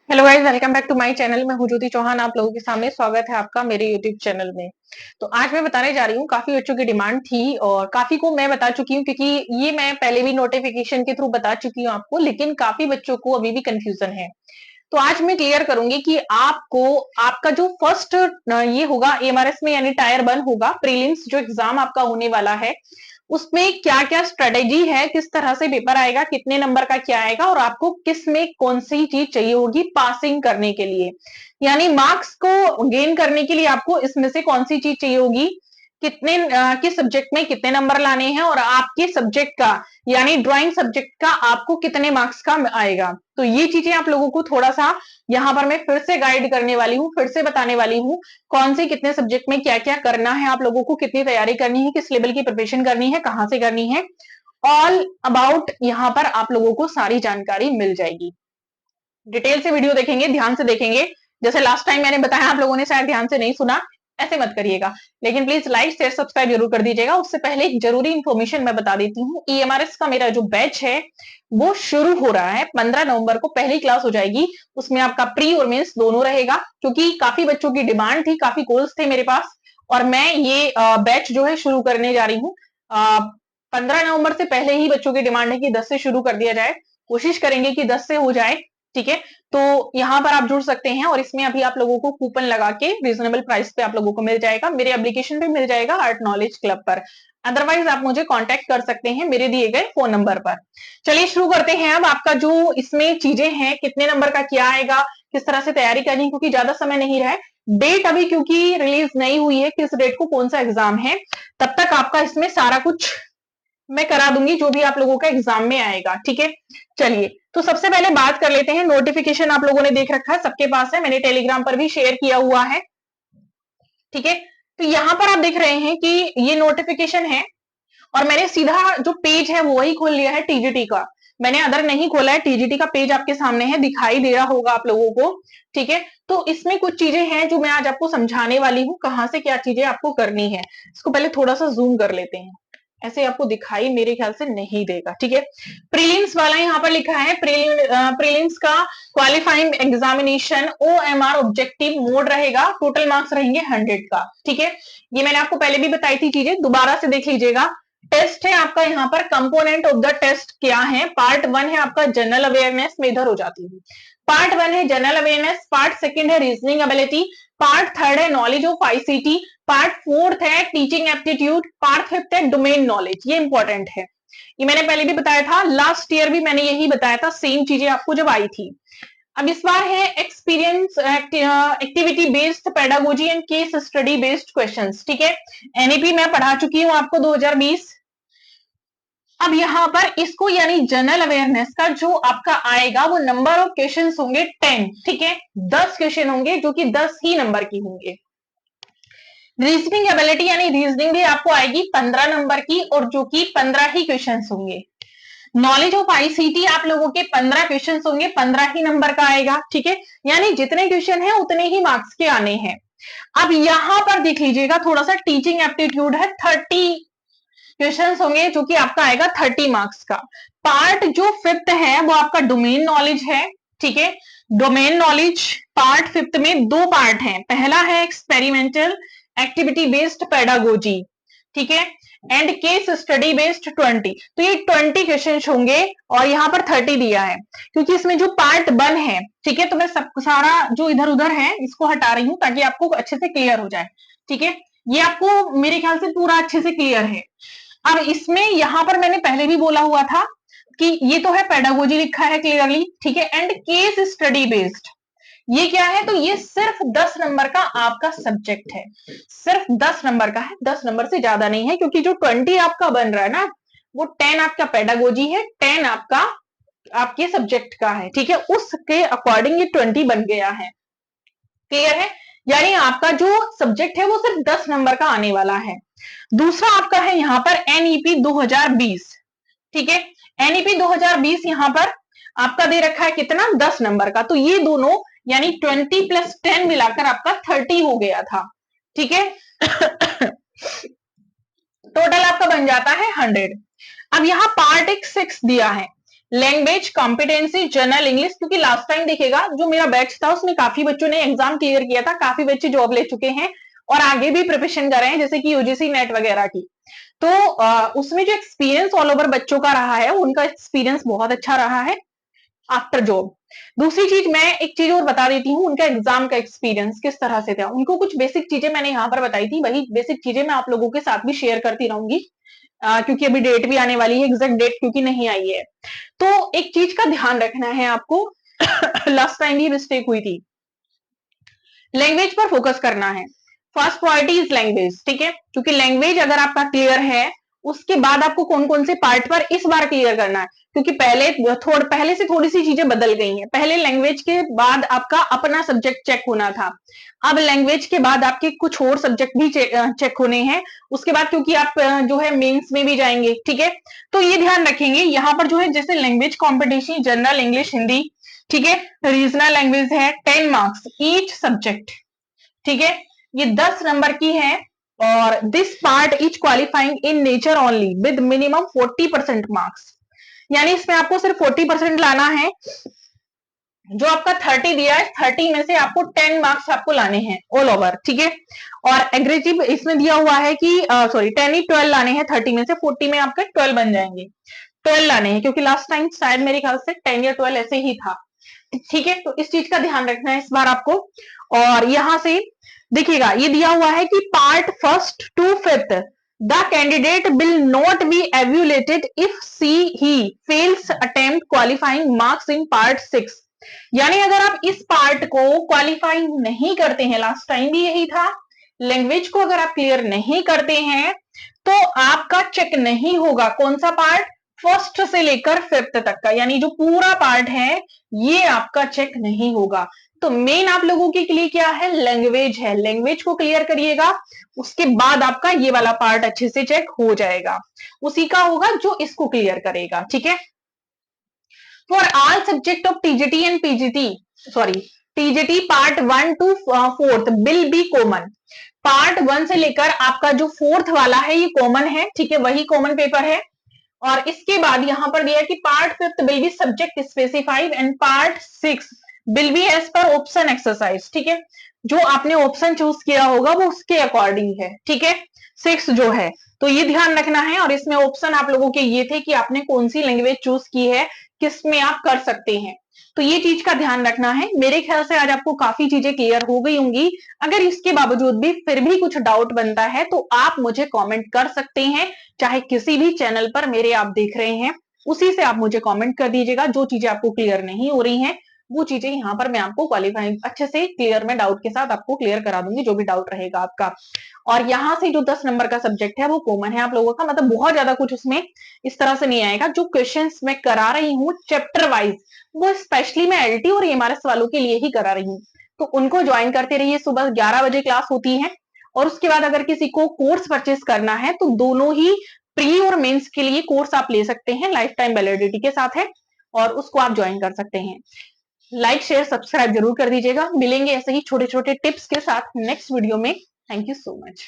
Hello guys, welcome back to my channel. मैं हूं ज्योति चौहान, आप लोगों के सामने स्वागत है आपका मेरे यूट्यूब चैनल में। तो आज मैं बताने जा रही हूँ, काफी बच्चों की डिमांड थी और काफी को मैं बता चुकी हूँ क्योंकि ये मैं पहले भी नोटिफिकेशन के थ्रू बता चुकी हूँ आपको, लेकिन काफी बच्चों को अभी भी कंफ्यूजन है। तो आज मैं क्लियर करूंगी कि आपको आपका जो फर्स्ट ये होगा एमआरएस में, यानी टायर 1 होगा, प्रीलिम्स जो एग्जाम आपका होने वाला है, उसमें क्या क्या स्ट्रेटेजी है, किस तरह से पेपर आएगा, कितने नंबर का क्या आएगा और आपको किस में कौन सी चीज चाहिए होगी पासिंग करने के लिए, यानी मार्क्स को गेन करने के लिए आपको इसमें से कौन सी चीज चाहिए होगी, कितने किस सब्जेक्ट में कितने नंबर लाने हैं और आपके सब्जेक्ट का यानी ड्राइंग सब्जेक्ट का आपको कितने मार्क्स का आएगा। तो ये चीजें आप लोगों को थोड़ा सा यहाँ पर मैं फिर से गाइड करने वाली हूँ, फिर से बताने वाली हूँ कौन से कितने सब्जेक्ट में क्या क्या करना है, आप लोगों को कितनी तैयारी करनी है, किस लेवल की प्रिपरेशन करनी है, कहां से करनी है, ऑल अबाउट यहाँ पर आप लोगों को सारी जानकारी मिल जाएगी। डिटेल से वीडियो देखेंगे, ध्यान से देखेंगे। जैसे लास्ट टाइम मैंने बताया, आप लोगों ने शायद ध्यान से नहीं सुना, ऐसे मत करिएगा। लेकिन प्लीज लाइक शेयर सब्सक्राइब जरूर कर दीजिएगा। उससे पहले एक जरूरी इंफॉर्मेशन मैं बता देती हूँ, ईएमआरएस का मेरा जो बैच है वो शुरू हो रहा है। 15 नवंबर को पहली क्लास हो जाएगी। उसमें आपका प्री और मेंस दोनों रहेगा, क्योंकि काफी बच्चों की डिमांड थी, काफी कॉल्स थे मेरे पास और मैं ये बैच जो है शुरू करने जा रही हूँ। 15 नवंबर से पहले ही बच्चों की डिमांड है कि 10 से शुरू कर दिया जाए। कोशिश करेंगे कि 10 से हो जाए, ठीक है। तो यहाँ पर आप जुड़ सकते हैं और इसमें अभी आप लोगों को कूपन लगा के रीजनेबल प्राइस पे आप लोगों को मिल जाएगा, मेरे एप्लीकेशन पे मिल जाएगा, आर्ट नॉलेज क्लब पर। अदरवाइज आप मुझे कांटेक्ट कर सकते हैं मेरे दिए गए फोन नंबर पर। चलिए शुरू करते हैं। अब आपका जो इसमें चीजें हैं, कितने नंबर का क्या आएगा, किस तरह से तैयारी करनी है, क्योंकि ज्यादा समय नहीं रहा है, डेट अभी क्योंकि रिलीज नहीं हुई है किस डेट को कौन सा एग्जाम है, तब तक आपका इसमें सारा कुछ मैं करा दूंगी जो भी आप लोगों का एग्जाम में आएगा, ठीक है। चलिए, तो सबसे पहले बात कर लेते हैं। नोटिफिकेशन आप लोगों ने देख रखा है, सबके पास है, मैंने टेलीग्राम पर भी शेयर किया हुआ है, ठीक है। तो यहां पर आप देख रहे हैं कि ये नोटिफिकेशन है और मैंने सीधा जो पेज है वो ही खोल लिया है टीजीटी का। मैंने अदर नहीं खोला है, टीजीटी का पेज आपके सामने है, दिखाई दे रहा होगा आप लोगों को, ठीक है। तो इसमें कुछ चीजें हैं जो मैं आज आपको समझाने वाली हूँ, कहां से क्या चीजें आपको करनी है। इसको पहले थोड़ा सा जूम कर लेते हैं, ऐसे आपको दिखाई मेरे ख्याल से नहीं देगा, ठीक है। प्रीलिम्स वाला यहाँ पर लिखा है, प्रीलिम्स का qualifying examination OMR objective mode रहेगा, टोटल मार्क्स रहेंगे 100 का, ठीक है। ये मैंने आपको पहले भी बताई थी चीजें, दोबारा से देख लीजिएगा। टेस्ट है आपका यहाँ पर, कंपोनेंट ऑफ द टेस्ट क्या है। पार्ट 1 है आपका जनरल अवेयरनेस, में इधर हो जाती हूँ। पार्ट 1 है जनरल अवेयरनेस, पार्ट 2 है रीजनिंग एबिलिटी, पार्ट 3 है नॉलेज ऑफ आईसीटी, पार्ट 4 है टीचिंग एप्टीट्यूड, पार्ट 5 है डोमेन नॉलेज। ये इंपॉर्टेंट है, ये मैंने पहले भी बताया था, लास्ट ईयर भी मैंने यही बताया था, सेम चीजें आपको जब आई थी। अब इस बार है experience activity based pedagogy and case study based questions, ठीक है। एनईपी मैं पढ़ा चुकी हूं आपको 2020। अब यहाँ पर इसको यानी जनरल अवेयरनेस का जो आपका आएगा वो नंबर ऑफ क्वेश्चन होंगे 10, ठीक है। 10 क्वेश्चन होंगे जो कि 10 ही नंबर की होंगे। रीजनिंग एबिलिटी यानी रीजनिंग भी आपको आएगी 15 नंबर की और जो कि 15 ही क्वेश्चन होंगे। नॉलेज ऑफ आईसीटी आप लोगों के 15 क्वेश्चन होंगे, 15 ही नंबर का आएगा, ठीक है। यानी जितने क्वेश्चन है उतने ही मार्क्स के आने हैं। अब यहां पर देख लीजिएगा, थोड़ा सा टीचिंग एप्टीट्यूड है, 30 क्वेश्चंस होंगे जो कि आपका आएगा 30 मार्क्स का। पार्ट जो 5th है वो आपका डोमेन नॉलेज है, ठीक है। डोमेन नॉलेज पार्ट 5th में दो पार्ट हैं, पहला है एक्सपेरिमेंटल एक्टिविटी बेस्ड पेडागोजी, ठीक है, एंड केस स्टडी बेस्ड 20। तो ये 20 क्वेश्चन होंगे और यहाँ पर 30 दिया है, क्योंकि इसमें जो पार्ट 1 है, ठीक है, तो मैं सब सारा जो इधर उधर है इसको हटा रही हूं ताकि आपको अच्छे से क्लियर हो जाए, ठीक है। ये आपको मेरे ख्याल से पूरा अच्छे से क्लियर है। अब इसमें यहां पर मैंने पहले भी बोला हुआ था कि ये तो है पेडागोजी लिखा है क्लियरली, ठीक है, एंड केस स्टडी बेस्ड। ये क्या है, तो ये सिर्फ 10 नंबर का आपका सब्जेक्ट है, सिर्फ 10 नंबर का है, 10 नंबर से ज्यादा नहीं है, क्योंकि जो 20 आपका बन रहा है ना, वो 10 आपका पेडागोजी है, 10 आपका आपके सब्जेक्ट का है, ठीक है। उसके अकॉर्डिंग ये 20 बन गया है, क्लियर है। यानी आपका जो सब्जेक्ट है वो सिर्फ 10 नंबर का आने वाला है। दूसरा आपका है यहाँ पर एनईपी 2020, ठीक है। एनईपी 2020 यहाँ पर आपका दे रखा है कितना, 10 नंबर का। तो ये दोनों यानी 20 प्लस 10 मिलाकर आपका 30 हो गया था, ठीक है। टोटल आपका बन जाता है 100। अब यहाँ पार्ट एक 6 दिया है, लैंग्वेज कॉम्पिटेंसी जनरल इंग्लिश, क्योंकि लास्ट टाइम देखिएगा जो मेरा बैच था उसमें काफी बच्चों ने एग्जाम क्लियर किया था, काफी बच्चे जॉब ले चुके हैं और आगे भी प्रिपरेशन कर रहे हैं, जैसे कि यूजीसी नेट वगैरह की। तो उसमें जो एक्सपीरियंस ऑल ओवर बच्चों का रहा है, उनका एक्सपीरियंस बहुत अच्छा रहा है आफ्टर जॉब। दूसरी चीज मैं एक चीज और बता देती हूँ, उनका एग्जाम का एक्सपीरियंस किस तरह से था। उनको कुछ बेसिक चीजें मैंने यहाँ पर बताई थी, वही बेसिक चीजें मैं आप लोगों के साथ भी शेयर करती रहूंगी, क्योंकि अभी डेट भी आने वाली है, एग्जैक्ट डेट क्योंकि नहीं आई है। तो एक चीज का ध्यान रखना है आपको लास्ट टाइम भी मिस्टेक हुई थी, लैंग्वेज पर फोकस करना है। फर्स्ट प्रायोरिटी इज लैंग्वेज, ठीक है, क्योंकि लैंग्वेज अगर आपका क्लियर है, उसके बाद आपको कौन कौन से पार्ट पर इस बार क्लियर करना है, क्योंकि पहले से थोड़ी सी चीजें बदल गई हैं। पहले लैंग्वेज के बाद आपका अपना सब्जेक्ट चेक होना था, अब लैंग्वेज के बाद आपके कुछ और सब्जेक्ट भी चेक होने हैं। उसके बाद क्योंकि आप जो है मेंस में भी जाएंगे, ठीक है, तो ये ध्यान रखेंगे यहाँ पर जो है, जैसे language competition general English Hindi, ठीक है, रीजनल लैंग्वेज है 10 मार्क्स ईच सब्जेक्ट, ठीक है, ये 10 नंबर की है। और this part is qualifying in nature only with minimum 40% marks, यानी इसमें आपको सिर्फ 40% लाना है। जो आपका 30 दिया है, 30 में से आपको 10 मार्क्स आपको लाने हैं ऑल ओवर, ठीक है। और एग्रेसिव इसमें दिया हुआ है कि सॉरी 10 ही 12 लाने हैं, 30 में से 40 में आपके 12 बन जाएंगे, 12 लाने हैं, क्योंकि लास्ट टाइम शायद मेरे ख्याल से 10 या 12 ऐसे ही था, ठीक है। तो इस चीज का ध्यान रखना है इस बार आपको। और यहां से देखिएगा ये दिया हुआ है कि part first to fifth the candidate will not be evaluated if she he fails attempt qualifying marks in part 6, यानी अगर आप इस पार्ट को क्वालिफाई नहीं करते हैं, लास्ट टाइम भी यही था, लैंग्वेज को अगर आप क्लियर नहीं करते हैं तो आपका चेक नहीं होगा। कौन सा पार्ट? फर्स्ट से लेकर फिफ्थ तक का, यानी जो पूरा पार्ट है ये आपका चेक नहीं होगा। तो मेन आप लोगों के लिए क्या है? लैंग्वेज है, लैंग्वेज को क्लियर करिएगा, उसके बाद आपका ये वाला पार्ट अच्छे से चेक हो जाएगा, उसी का होगा जो इसको क्लियर करेगा, ठीक है। For all subject of TGT and PGT, sorry TGT part 1 to 4 will be common. Part 1 से लेकर आपका जो 4th वाला है ये कॉमन है, ठीक है, वही कॉमन पेपर है। और इसके बाद यहां पर दिया है कि part 5th will be subject specified and part 6 will be as per option exercise, ठीक है, जो आपने ऑप्शन चूज किया होगा वो उसके अकॉर्डिंग है, ठीक है, 6 जो है। तो ये ध्यान रखना है। और इसमें ऑप्शन आप लोगों के ये थे कि आपने कौन सी लैंग्वेज चूज की है, किस में आप कर सकते हैं, तो ये चीज का ध्यान रखना है। मेरे ख्याल से आज आपको काफी चीजें क्लियर हो गई होंगी। अगर इसके बावजूद भी फिर भी कुछ डाउट बनता है तो आप मुझे कमेंट कर सकते हैं, चाहे किसी भी चैनल पर मेरे आप देख रहे हैं उसी से आप मुझे कमेंट कर दीजिएगा। जो चीजें आपको क्लियर नहीं हो रही हैं वो चीजें यहाँ पर मैं आपको क्वालिफाई अच्छे से क्लियर में डाउट के साथ आपको क्लियर करा दूंगी, जो भी डाउट रहेगा आपका। और यहाँ से जो 10 नंबर का सब्जेक्ट है वो कॉमन है आप लोगों का, मतलब बहुत ज्यादा कुछ उसमें इस तरह से नहीं आएगा। जो क्वेश्चंस मैं करा रही हूँ चैप्टर वाइज वो स्पेशली मैं एलटी और एमआरएस वालों के लिए ही करा रही हूँ, तो उनको ज्वाइन करते रहिए। सुबह 11 बजे क्लास होती है और उसके बाद अगर किसी को कोर्स परचेस करना है तो दोनों ही प्री और मेंस के लिए कोर्स आप ले सकते हैं, लाइफ टाइम वैलिडिटी के साथ है और उसको आप ज्वाइन कर सकते हैं। लाइक शेयर सब्सक्राइब जरूर कर दीजिएगा। मिलेंगे ऐसे ही छोटे छोटे टिप्स के साथ नेक्स्ट वीडियो में। Thank you so much.